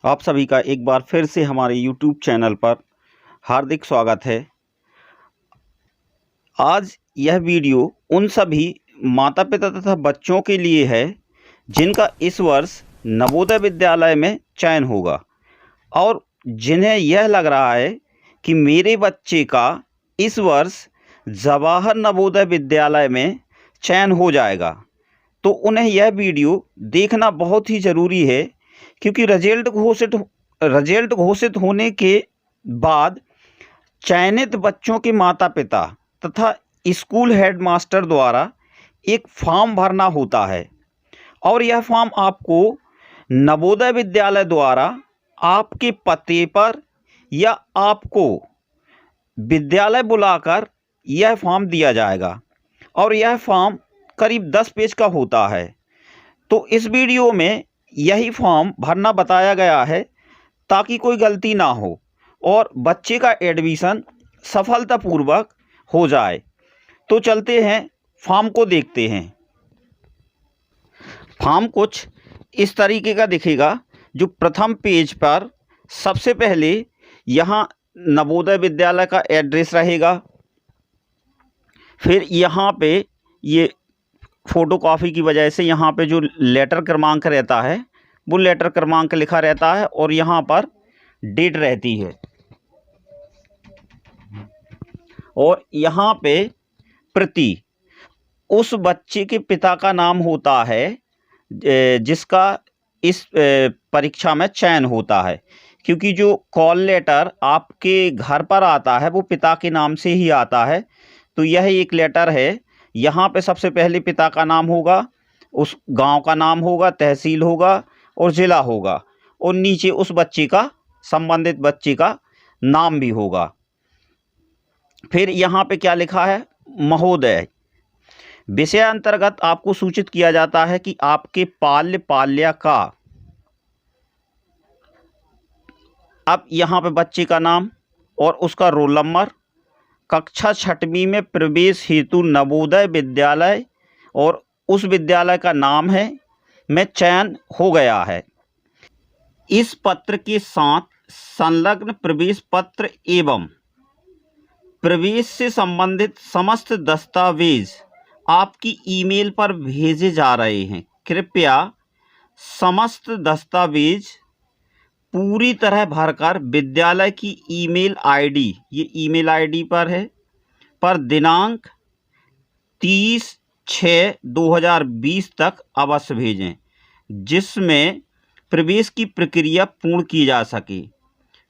आप सभी का एक बार फिर से हमारे YouTube चैनल पर हार्दिक स्वागत है। आज यह वीडियो उन सभी माता पिता तथा बच्चों के लिए है जिनका इस वर्ष नवोदय विद्यालय में चयन होगा और जिन्हें यह लग रहा है कि मेरे बच्चे का इस वर्ष जवाहर नवोदय विद्यालय में चयन हो जाएगा। तो उन्हें यह वीडियो देखना बहुत ही ज़रूरी है, क्योंकि रिजल्ट घोषित होने के बाद चयनित बच्चों के माता पिता तथा स्कूल हेडमास्टर द्वारा एक फॉर्म भरना होता है और यह फॉर्म आपको नवोदय विद्यालय द्वारा आपके पते पर या आपको विद्यालय बुलाकर यह फॉर्म दिया जाएगा और यह फॉर्म करीब 10 पेज का होता है। तो इस वीडियो में यही फॉर्म भरना बताया गया है ताकि कोई गलती ना हो और बच्चे का एडमिशन सफलतापूर्वक हो जाए। तो चलते हैं, फॉर्म को देखते हैं। फॉर्म कुछ इस तरीके का दिखेगा। जो प्रथम पेज पर सबसे पहले यहाँ नवोदय विद्यालय का एड्रेस रहेगा। फिर यहाँ पे ये फ़ोटोकॉपी की वजह से यहाँ पे जो लेटर क्रमांक रहता है वो लेटर क्रमांक लिखा रहता है और यहाँ पर डेट रहती है और यहाँ पे प्रति उस बच्चे के पिता का नाम होता है जिसका इस परीक्षा में चयन होता है, क्योंकि जो कॉल लेटर आपके घर पर आता है वो पिता के नाम से ही आता है। तो यह एक लेटर है। यहाँ पे सबसे पहले पिता का नाम होगा, उस गांव का नाम होगा, तहसील होगा और ज़िला होगा और नीचे उस बच्चे का, संबंधित बच्चे का नाम भी होगा। फिर यहाँ पे क्या लिखा है, महोदय। विषय अंतर्गत आपको सूचित किया जाता है कि आपके पाल्य पाल्या का, अब यहाँ पे बच्चे का नाम और उसका रोल नंबर, कक्षा 6वीं में प्रवेश हेतु नवोदय विद्यालय और उस विद्यालय का नाम है में चयन हो गया है। इस पत्र के साथ संलग्न प्रवेश पत्र एवं प्रवेश से संबंधित समस्त दस्तावेज आपकी ईमेल पर भेजे जा रहे हैं। कृपया समस्त दस्तावेज पूरी तरह भरकर विद्यालय की ईमेल आईडी, ये ईमेल आईडी पर है, पर दिनांक 30/6/2020 तक अवश्य भेजें, जिसमें प्रवेश की प्रक्रिया पूर्ण की जा सके।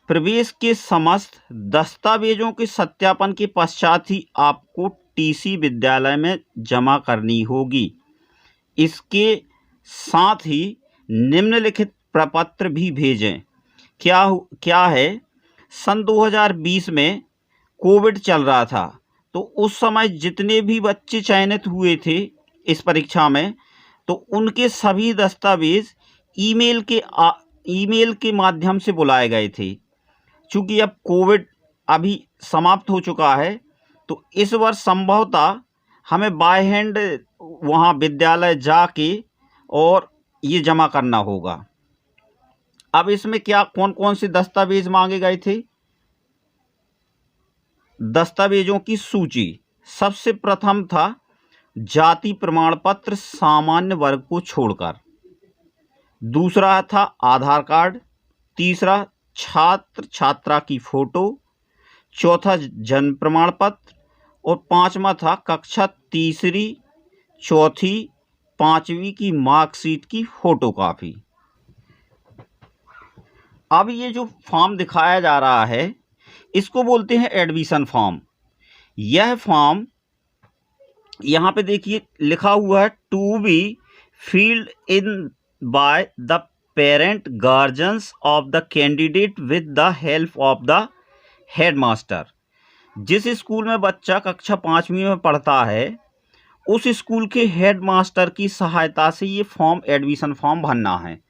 प्रवेश के समस्त दस्तावेजों के सत्यापन के पश्चात ही आपको टीसी विद्यालय में जमा करनी होगी। इसके साथ ही निम्नलिखित प्रपत्र भी भेजें। क्या है, सन 2020 में कोविड चल रहा था, तो उस समय जितने भी बच्चे चयनित हुए थे इस परीक्षा में, तो उनके सभी दस्तावेज ईमेल के माध्यम से बुलाए गए थे। चूँकि अब कोविड अभी समाप्त हो चुका है, तो इस वर्ष संभवतः हमें बाय हैंड वहाँ विद्यालय जाके और ये जमा करना होगा। अब इसमें क्या कौन कौन से दस्तावेज मांगे गए थे, दस्तावेजों की सूची। सबसे प्रथम था जाति प्रमाण पत्र सामान्य वर्ग को छोड़कर, दूसरा था आधार कार्ड, तीसरा छात्र छात्रा की फ़ोटो, चौथा जन्म प्रमाण पत्र और पांचवा था कक्षा 3री, 4थी, 5वीं की मार्कशीट की फ़ोटोकॉपी। अब ये जो फॉर्म दिखाया जा रहा है इसको बोलते हैं एडमिशन फॉर्म। यह फॉर्म यहाँ पे देखिए लिखा हुआ है, to be filled in by the parent guardians of the candidate with the help of the headmaster. जिस स्कूल में बच्चा कक्षा 5वीं में पढ़ता है उस स्कूल के हेडमास्टर की सहायता से ये फॉर्म, एडमिशन फॉर्म भरना है।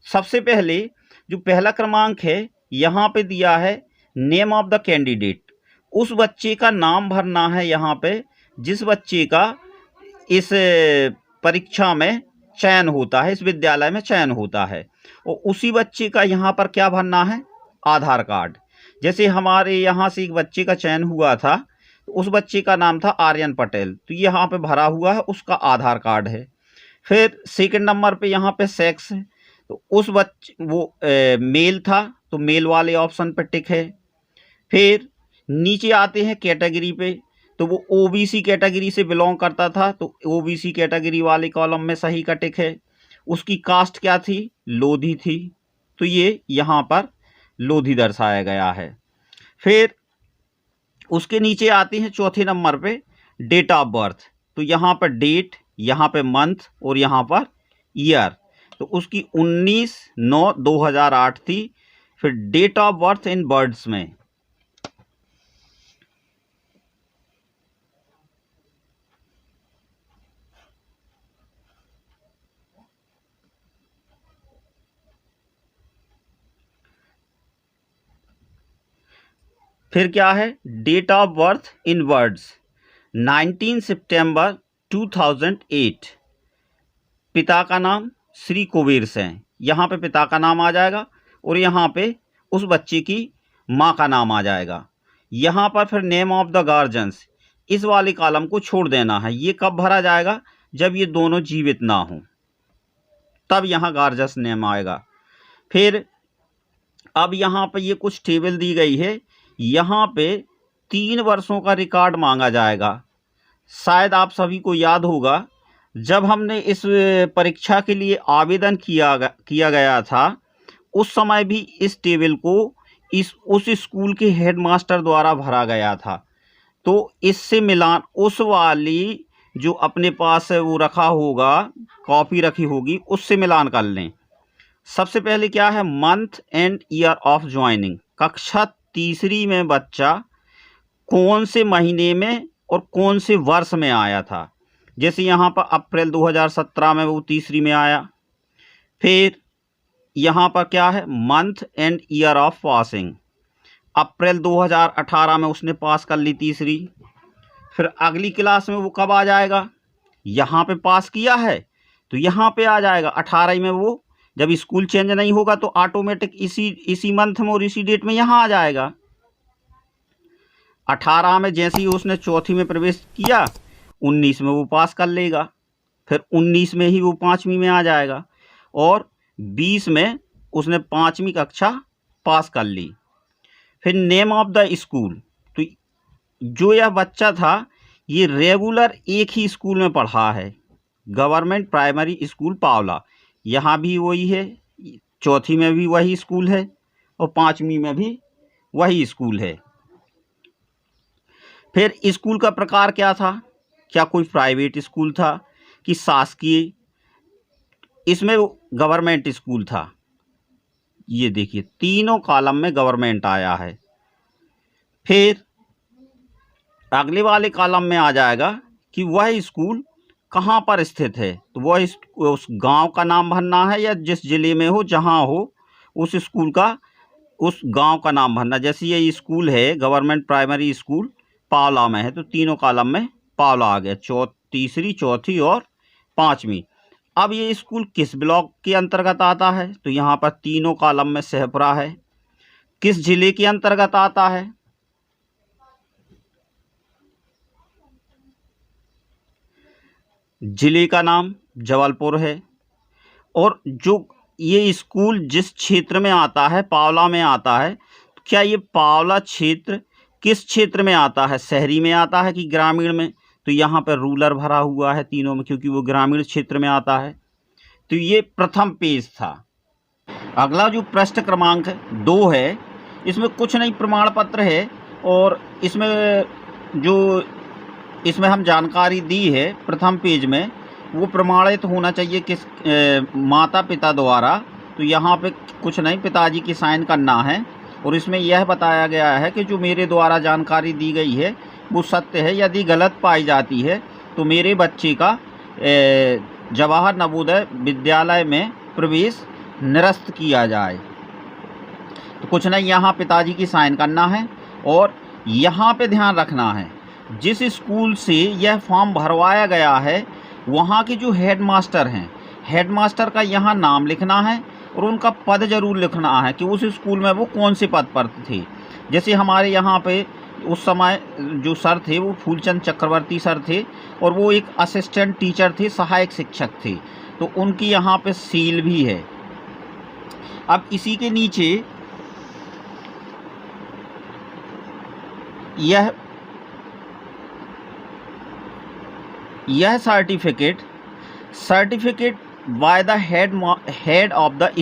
सबसे पहले जो पहला क्रमांक है यहाँ पे दिया है नेम ऑफ द कैंडिडेट, उस बच्चे का नाम भरना है यहाँ पे जिस बच्चे का इस परीक्षा में चयन होता है, इस विद्यालय में चयन होता है। और उसी बच्चे का यहाँ पर क्या भरना है, आधार कार्ड। जैसे हमारे यहाँ से एक बच्चे का चयन हुआ था, तो उस बच्चे का नाम था आर्यन पटेल, तो यहाँ पे भरा हुआ है, उसका आधार कार्ड है। फिर सेकंड नंबर पे यहाँ पे सेक्स है, तो उस बच्चे वो मेल था, तो मेल वाले ऑप्शन पे टिक है। फिर नीचे आते हैं कैटेगरी पे, तो वो ओबीसी कैटेगरी से बिलोंग करता था, तो ओबीसी कैटेगरी वाले कॉलम में सही का टिक है। उसकी कास्ट क्या थी, लोधी थी, तो ये यहाँ पर लोधी दर्शाया गया है। फिर उसके नीचे आते हैं चौथे नंबर पे डेट ऑफ बर्थ, तो यहाँ पर डेट, यहाँ पे मंथ और यहाँ पर ईयर, तो उसकी 19/9/2008 थी। फिर date of birth in words में, फिर क्या है, date of birth in words 19 सितंबर 2008। पिता का नाम श्री कुबेर सिंह, यहाँ पे पिता का नाम आ जाएगा और यहाँ पे उस बच्चे की माँ का नाम आ जाएगा। यहाँ पर फिर नेम ऑफ द गार्जियंस, इस वाले कॉलम को छोड़ देना है। ये कब भरा जाएगा, जब ये दोनों जीवित ना हों, तब यहाँ गार्जियंस नेम आएगा। फिर अब यहाँ पे ये कुछ टेबल दी गई है, यहाँ पे 3 वर्षों का रिकॉर्ड मांगा जाएगा। शायद आप सभी को याद होगा, जब हमने इस परीक्षा के लिए आवेदन किया गया था, उस समय भी इस टेबल को उस स्कूल के हेडमास्टर द्वारा भरा गया था। तो इससे मिलान उस वाली जो अपने पास वो रखा होगा, कॉपी रखी होगी, उससे मिलान कर लें। सबसे पहले क्या है, month end year of joining. कक्षा तीसरी में बच्चा कौन से महीने में और कौन से वर्ष में आया था। जैसे यहाँ पर अप्रैल 2017 में वो तीसरी में आया। फिर यहाँ पर क्या है, month end year of passing. April 2018 में उसने पास कर ली तीसरी। फिर अगली क्लास में वो कब आ जाएगा, यहाँ पे पास किया है तो यहाँ पे आ जाएगा 18 में। वो जब स्कूल चेंज नहीं होगा तो ऑटोमेटिक इसी मंथ में और इसी डेट में यहाँ आ जाएगा। 18 में जैसे ही उसने चौथी में प्रवेश किया, 19 में वो पास कर लेगा। फिर 19 में ही वो 5वीं में आ जाएगा और 20 में उसने 5वीं कक्षा पास कर ली। फिर नेम ऑफ द स्कूल, तो जो यह बच्चा था ये रेगुलर एक ही स्कूल में पढ़ा है, गवर्नमेंट प्राइमरी स्कूल पावला। यहाँ भी वही है, चौथी में भी वही स्कूल है और 5वीं में भी वही स्कूल है। फिर स्कूल का प्रकार क्या था, क्या कोई प्राइवेट स्कूल था कि शासकीय, इसमें गवर्नमेंट स्कूल था। ये देखिए तीनों कॉलम में गवर्नमेंट आया है। फिर अगले वाले कॉलम में आ जाएगा कि वह स्कूल कहाँ पर स्थित है, तो वह उस गांव का नाम भरना है या जिस ज़िले में हो, जहां हो उस स्कूल का, उस गांव का नाम भरना। जैसे ये स्कूल है गवर्नमेंट प्राइमरी स्कूल पावला में है, तो तीनों कॉलम में पावला आ गया, तीसरी, चौथी और 5वीं। अब ये स्कूल किस ब्लॉक के अंतर्गत आता है, तो यहाँ पर तीनों कॉलम में सहपुरा है। किस जिले के अंतर्गत आता है, जिले का नाम जबलपुर है। और जो ये स्कूल जिस क्षेत्र में आता है, पावला में आता है, तो क्या ये पावला क्षेत्र किस क्षेत्र में आता है, शहरी में आता है कि ग्रामीण में, तो यहाँ पर रूरल भरा हुआ है तीनों में, क्योंकि वो ग्रामीण क्षेत्र में आता है। तो ये प्रथम पेज था। अगला जो पृष्ठ क्रमांक 2 है, इसमें कुछ नहीं, प्रमाण पत्र है और इसमें हम जानकारी दी है प्रथम पेज में, वो प्रमाणित होना चाहिए किस माता पिता द्वारा। तो यहाँ पे कुछ नहीं, पिताजी की साइन करना है और इसमें यह बताया गया है कि जो मेरे द्वारा जानकारी दी गई है वो सत्य है। यदि गलत पाई जाती है तो मेरे बच्चे का जवाहर नवोदय विद्यालय में प्रवेश निरस्त किया जाए। तो कुछ नहीं, यहाँ पिताजी की साइन करना है और यहाँ पे ध्यान रखना है, जिस स्कूल से यह फॉर्म भरवाया गया है वहाँ के जो हेडमास्टर हैं, हेडमास्टर का यहाँ नाम लिखना है और उनका पद ज़रूर लिखना है कि उस स्कूल में वो कौन से पद पर थे। जैसे हमारे यहाँ पे उस समय जो सर थे वो फूलचंद चक्रवर्ती सर थे और वो एक असिस्टेंट टीचर थे, सहायक शिक्षक थे, तो उनकी यहाँ पे सील भी है। अब इसी के नीचे यह certificate by the head of the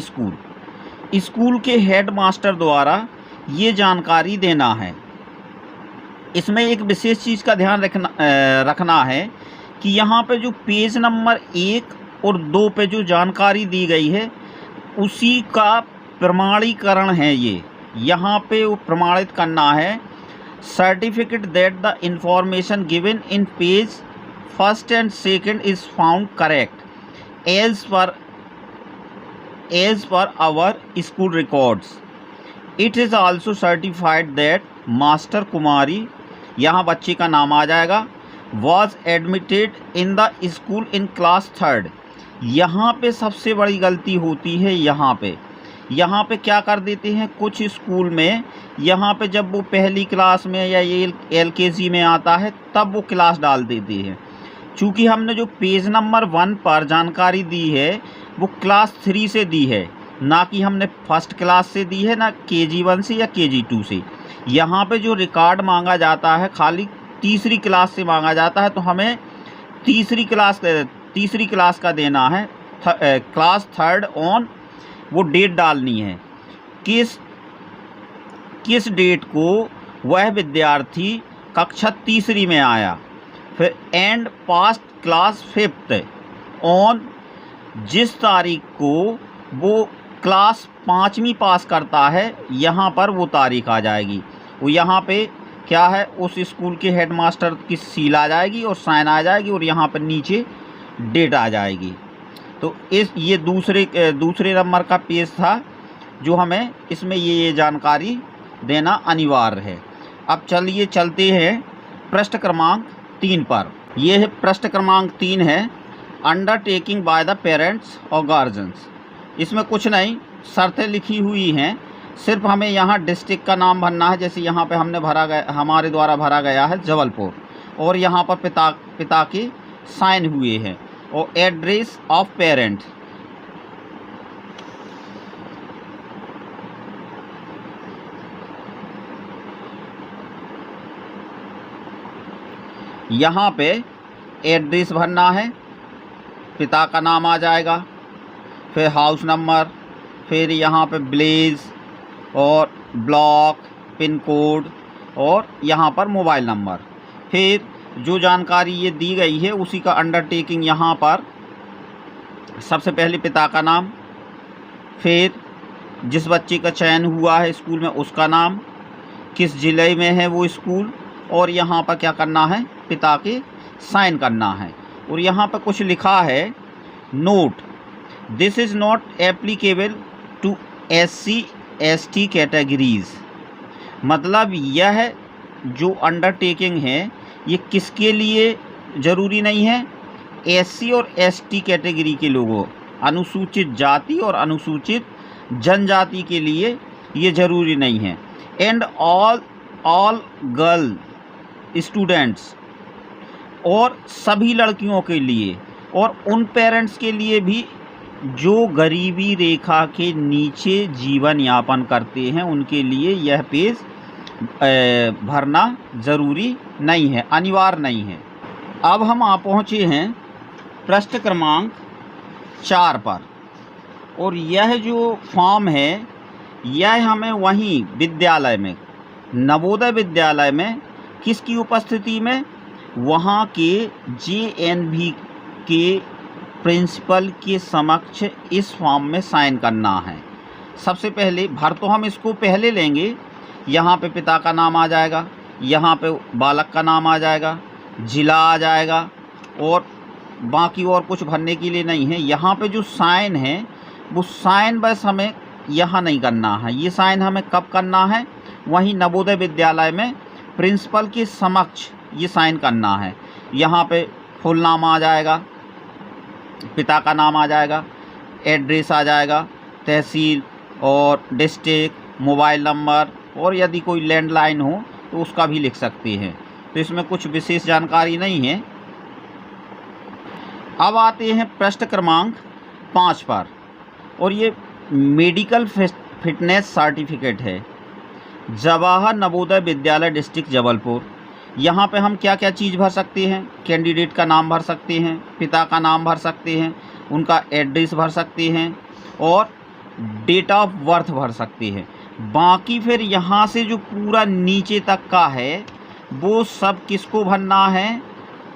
school के हेड मास्टर द्वारा ये जानकारी देना है। इसमें एक विशेष चीज़ का ध्यान रखना है कि यहाँ पे जो पेज नंबर 1 और 2 पे जो जानकारी दी गई है उसी का प्रमाणीकरण है। ये यहाँ पे वो प्रमाणित करना है, certificate that the information given in page 1 and 2 is found correct as per our school records. It is also certified that master कुमारी, यहाँ बच्चे का नाम आ जाएगा, was admitted in the school in class 3। यहाँ पे सबसे बड़ी गलती होती है। यहाँ पे क्या कर देते हैं कुछ स्कूल में, यहाँ पे जब वो पहली क्लास में या LKG में आता है तब वो क्लास डाल देते हैं। चूँकि हमने जो पेज नंबर 1 पर जानकारी दी है वो क्लास 3 से दी है, ना कि हमने फर्स्ट क्लास से दी है, ना KG1 से या KG2 से। यहाँ पे जो रिकॉर्ड मांगा जाता है खाली तीसरी क्लास से मांगा जाता है, तो हमें तीसरी क्लास का देना है। क्लास 3 ऑन वो डेट डालनी है, किस डेट को वह विद्यार्थी कक्षा तीसरी में आया। फिर एंड पास्ट क्लास 5 ऑन जिस तारीख को वो क्लास 5वीं पास करता है, यहाँ पर वो तारीख आ जाएगी। वो यहाँ पे क्या है, उस स्कूल के हेडमास्टर की सील आ जाएगी और साइन आ जाएगी और यहाँ पर नीचे डेट आ जाएगी। तो ये दूसरे नंबर का पेज था जो हमें इसमें ये जानकारी देना अनिवार्य है। अब चलिए चलते हैं पृष्ठ क्रमांक 3 पर। यह है पृष्ठ क्रमांक 3 है, अंडरटेकिंग बाय द पेरेंट्स और गार्जियंस। इसमें कुछ नहीं, शर्तें लिखी हुई हैं, सिर्फ हमें यहाँ डिस्ट्रिक्ट का नाम भरना है। जैसे यहाँ पे हमारे द्वारा भरा गया है जबलपुर, और यहाँ पर पिता के साइन हुए हैं, और एड्रेस ऑफ पेरेंट। यहाँ पे एड्रेस भरना है, पिता का नाम आ जाएगा, फिर हाउस नंबर, फिर यहाँ पे विलेज और ब्लॉक, पिन कोड, और यहाँ पर मोबाइल नंबर। फिर जो जानकारी ये दी गई है उसी का अंडरटेकिंग यहाँ पर सबसे पहले पिता का नाम, फिर जिस बच्चे का चयन हुआ है स्कूल में उसका नाम, किस ज़िले में है वो स्कूल, और यहाँ पर क्या करना है, पिता के साइन करना है। और यहाँ पर कुछ लिखा है, note this is not applicable to SC/ST categories. मतलब यह जो अंडरटेकिंग है ये किसके लिए ज़रूरी नहीं है, SC और ST कैटेगरी के लोगों, अनुसूचित जाति और अनुसूचित जनजाति के लिए ये ज़रूरी नहीं है। एंड ऑल गर्ल स्टूडेंट्स, और सभी लड़कियों के लिए, और उन पेरेंट्स के लिए भी जो गरीबी रेखा के नीचे जीवन यापन करते हैं, उनके लिए यह पेज भरना ज़रूरी नहीं है, अनिवार्य नहीं है। अब हम आ पहुँचे हैं पृष्ठ क्रमांक 4 पर, और यह जो फॉर्म है यह हमें वहीं विद्यालय में, नवोदय विद्यालय में किसकी उपस्थिति में, वहाँ के JNV के प्रिंसिपल के समक्ष इस फॉर्म में साइन करना है। सबसे पहले भर तो हम इसको पहले लेंगे, यहाँ पे पिता का नाम आ जाएगा, यहाँ पे बालक का नाम आ जाएगा, ज़िला आ जाएगा, और बाकी और कुछ भरने के लिए नहीं है। यहाँ पे जो साइन है वो साइन बस हमें यहाँ नहीं करना है, ये साइन हमें कब करना है, वहीं नवोदय विद्यालय में प्रिंसिपल के समक्ष ये साइन करना है। यहाँ पे फुल नाम आ जाएगा, पिता का नाम आ जाएगा, एड्रेस आ जाएगा, तहसील और डिस्ट्रिक्ट, मोबाइल नंबर, और यदि कोई लैंडलाइन हो तो उसका भी लिख सकते हैं। तो इसमें कुछ विशेष जानकारी नहीं है। अब आते हैं प्रश्न क्रमांक 5 पर, और ये मेडिकल फिटनेस सर्टिफिकेट है। जवाहर नवोदय विद्यालय डिस्ट्रिक्ट जबलपुर। यहाँ पे हम क्या क्या चीज़ भर सकते हैं? कैंडिडेट का नाम भर सकते हैं, पिता का नाम भर सकते हैं, उनका एड्रेस भर सकते हैं और डेट ऑफ बर्थ भर सकते हैं। बाकी फिर यहाँ से जो पूरा नीचे तक का है वो सब किसको भरना है?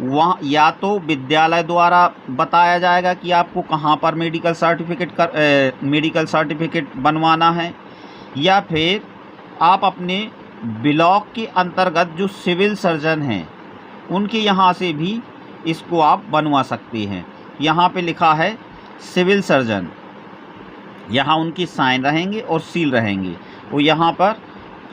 वहाँ या तो विद्यालय द्वारा बताया जाएगा कि आपको कहाँ पर मेडिकल सर्टिफिकेट बनवाना है, या फिर आप अपने ब्लॉक के अंतर्गत जो सिविल सर्जन हैं उनके यहाँ से भी इसको आप बनवा सकते हैं। यहाँ पे लिखा है सिविल सर्जन, यहाँ उनकी साइन रहेंगे और सील रहेंगे, और यहाँ पर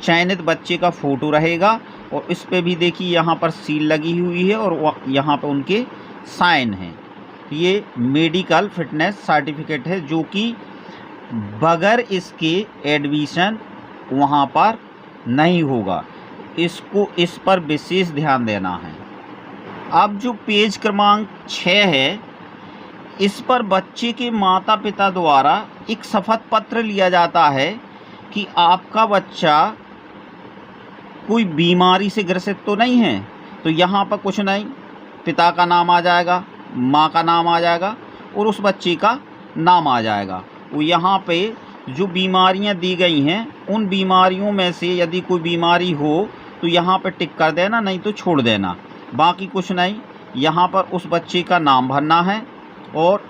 चयनित बच्चे का फ़ोटो रहेगा, और इस पे भी देखिए यहाँ पर सील लगी हुई है और यहाँ पर उनके साइन हैं। ये मेडिकल फिटनेस सर्टिफिकेट है जो कि बगैर इसके एडमिशन वहाँ पर नहीं होगा। इस पर विशेष ध्यान देना है। अब जो पेज क्रमांक 6 है, इस पर बच्चे के माता पिता द्वारा एक शपथ पत्र लिया जाता है कि आपका बच्चा कोई बीमारी से ग्रसित तो नहीं है। तो यहाँ पर कुछ नहीं, पिता का नाम आ जाएगा, माँ का नाम आ जाएगा और उस बच्चे का नाम आ जाएगा। वो यहाँ पे जो बीमारियाँ दी गई हैं उन बीमारियों में से यदि कोई बीमारी हो तो यहाँ पे टिक कर देना, नहीं तो छोड़ देना। बाकी कुछ नहीं, यहाँ पर उस बच्चे का नाम भरना है और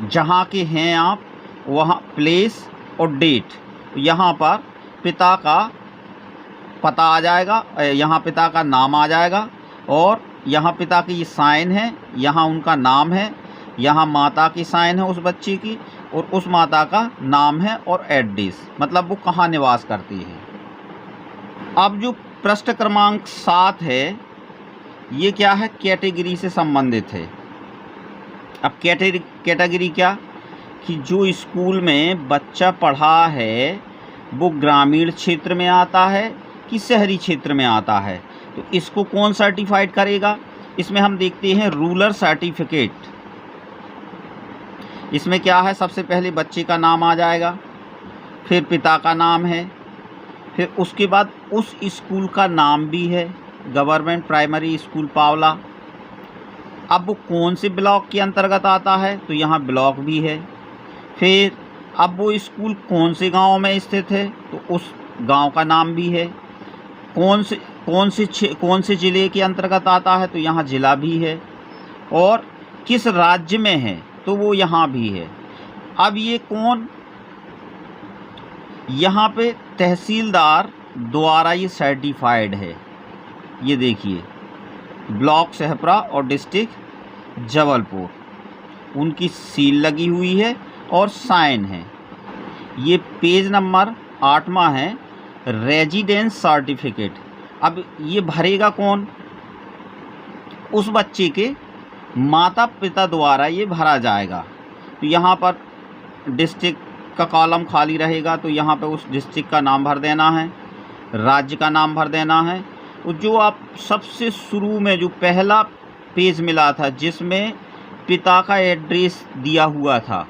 जहाँ के हैं आप वहाँ प्लेस और डेट, यहाँ पर पिता का पता आ जाएगा, यहाँ पिता का नाम आ जाएगा और यहाँ पिता की ये साइन है, यहाँ उनका नाम है, यहाँ माता की साइन है उस बच्चे की और उस माता का नाम है और एड्रेस, मतलब वो कहाँ निवास करती है। अब जो प्रश्न क्रमांक 7 है, ये क्या है? कैटेगरी से संबंधित है। अब कैटेगरी क्या कि जो स्कूल में बच्चा पढ़ा है वो ग्रामीण क्षेत्र में आता है कि शहरी क्षेत्र में आता है, तो इसको कौन सर्टिफाइड करेगा? इसमें हम देखते हैं रूरल सर्टिफिकेट। इसमें क्या है? सबसे पहले बच्चे का नाम आ जाएगा, फिर पिता का नाम है, फिर उसके बाद उस स्कूल का नाम भी है, गवर्नमेंट प्राइमरी स्कूल पावला। अब वो कौन से ब्लॉक के अंतर्गत आता है, तो यहाँ ब्लॉक भी है। फिर अब वो स्कूल कौन से गांव में स्थित है, तो उस गांव का नाम भी है। कौन से ज़िले के अंतर्गत आता है, तो यहाँ ज़िला भी है। और किस राज्य में है, तो वो यहाँ भी है। अब ये कौन? यहाँ पे तहसीलदार द्वारा ये सर्टिफाइड है। ये देखिए, ब्लॉक सहपरा और डिस्ट्रिक्ट जबलपुर, उनकी सील लगी हुई है और साइन है। ये पेज नंबर 8वां है, रेजिडेंस सर्टिफिकेट। अब ये भरेगा कौन? उस बच्चे के माता पिता द्वारा ये भरा जाएगा। तो यहाँ पर डिस्ट्रिक्ट का कॉलम खाली रहेगा, तो यहाँ पे उस डिस्ट्रिक्ट का नाम भर देना है, राज्य का नाम भर देना है। जो आप सबसे शुरू में जो पहला पेज मिला था जिसमें पिता का एड्रेस दिया हुआ था,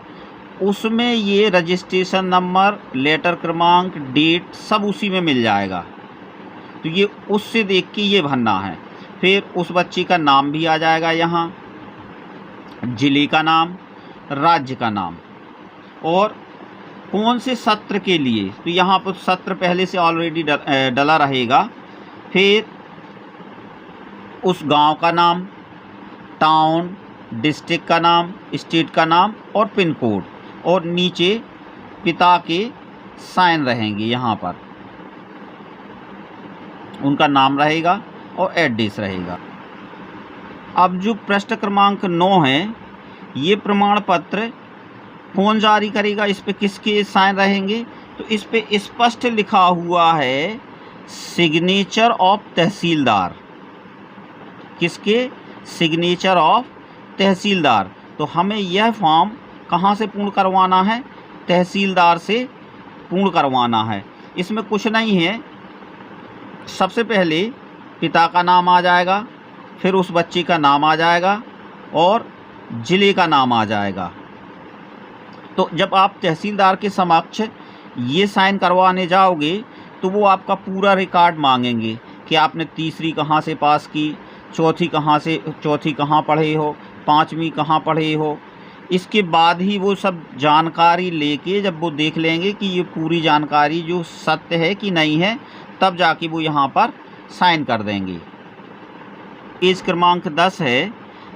उसमें ये रजिस्ट्रेशन नंबर, लेटर क्रमांक, डेट सब उसी में मिल जाएगा। तो ये उससे देख के ये भरना है। फिर उस बच्चे का नाम भी आ जाएगा, यहाँ जिले का नाम, राज्य का नाम और कौन से सत्र के लिए, तो यहाँ पर सत्र पहले से ऑलरेडी डला रहेगा। फिर उस गांव का नाम, टाउन, डिस्ट्रिक्ट का नाम, स्टेट का नाम और पिन कोड, और नीचे पिता के साइन रहेंगे, यहाँ पर उनका नाम रहेगा और एड्रेस रहेगा। अब जो प्रश्न क्रमांक 9 है, ये प्रमाण पत्र कौन जारी करेगा, इस पे किसके साइन रहेंगे, तो इस पे स्पष्ट लिखा हुआ है सिग्नेचर ऑफ तहसीलदार। किसके? सिग्नेचर ऑफ तहसीलदार। तो हमें यह फॉर्म कहाँ से पूर्ण करवाना है? तहसीलदार से पूर्ण करवाना है। इसमें कुछ नहीं है, सबसे पहले पिता का नाम आ जाएगा, फिर उस बच्चे का नाम आ जाएगा और ज़िले का नाम आ जाएगा। तो जब आप तहसीलदार के समक्ष ये साइन करवाने जाओगे तो वो आपका पूरा रिकॉर्ड मांगेंगे कि आपने तीसरी कहाँ से पास की, चौथी कहाँ पढ़े हो, पाँचवीं कहाँ पढ़े हो। इसके बाद ही वो सब जानकारी लेके जब वो देख लेंगे कि ये पूरी जानकारी जो सत्य है कि नहीं है, तब जाके वो यहाँ पर साइन कर देंगे। पेज क्रमांक 10 है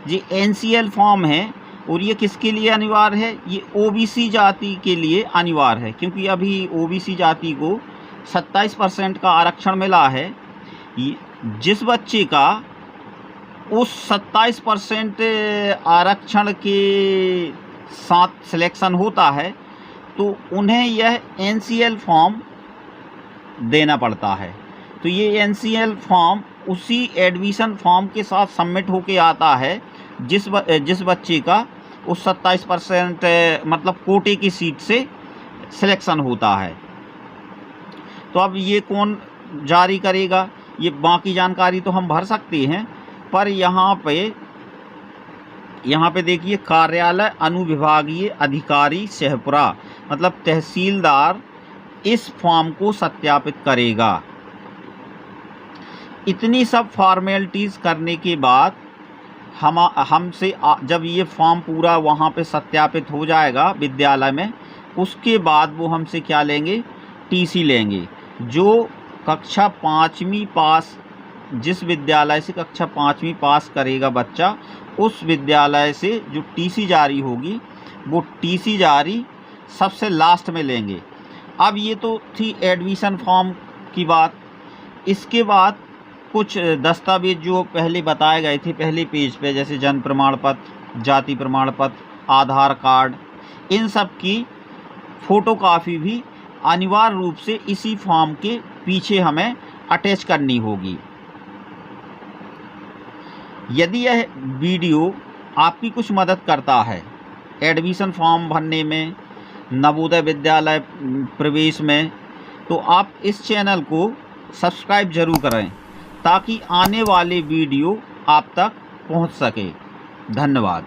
जी, NCL फॉर्म है और ये किसके लिए अनिवार्य है? ये OBC जाति के लिए अनिवार्य है, क्योंकि अभी OBC जाति को 27% का आरक्षण मिला है। जिस बच्चे का उस 27% आरक्षण के साथ सिलेक्शन होता है तो उन्हें यह NCL फॉर्म देना पड़ता है। तो ये NCL फॉर्म उसी एडमिशन फॉर्म के साथ सबमिट होके आता है जिस बच्चे का उस 27% मतलब कोटे की सीट से सिलेक्शन होता है। तो अब ये कौन जारी करेगा? ये बाकी जानकारी तो हम भर सकते हैं, पर यहाँ पे देखिए, कार्यालय अनुविभागीय अधिकारी शहपुरा, मतलब तहसीलदार इस फॉर्म को सत्यापित करेगा। इतनी सब फॉर्मेलिटीज़ करने के बाद हमसे जब ये फॉर्म पूरा वहाँ पे सत्यापित हो जाएगा विद्यालय में, उसके बाद वो हमसे क्या लेंगे? TC लेंगे। जो कक्षा 5वीं पास, जिस विद्यालय से कक्षा 5वीं पास करेगा बच्चा, उस विद्यालय से जो TC जारी होगी, वो TC जारी सबसे लास्ट में लेंगे। अब ये तो थी एडमिशन फॉर्म की बात। इसके बाद कुछ दस्तावेज जो पहले बताए गए थे पहले पेज पे, जैसे जन्म प्रमाण पत्र, जाति प्रमाण पत्र, आधार कार्ड, इन सब की फ़ोटोकॉपी भी अनिवार्य रूप से इसी फॉर्म के पीछे हमें अटैच करनी होगी। यदि यह वीडियो आपकी कुछ मदद करता है एडमिशन फॉर्म भरने में, नवोदय विद्यालय प्रवेश में, तो आप इस चैनल को सब्सक्राइब जरूर करें ताकि आने वाले वीडियो आप तक पहुंच सके। धन्यवाद।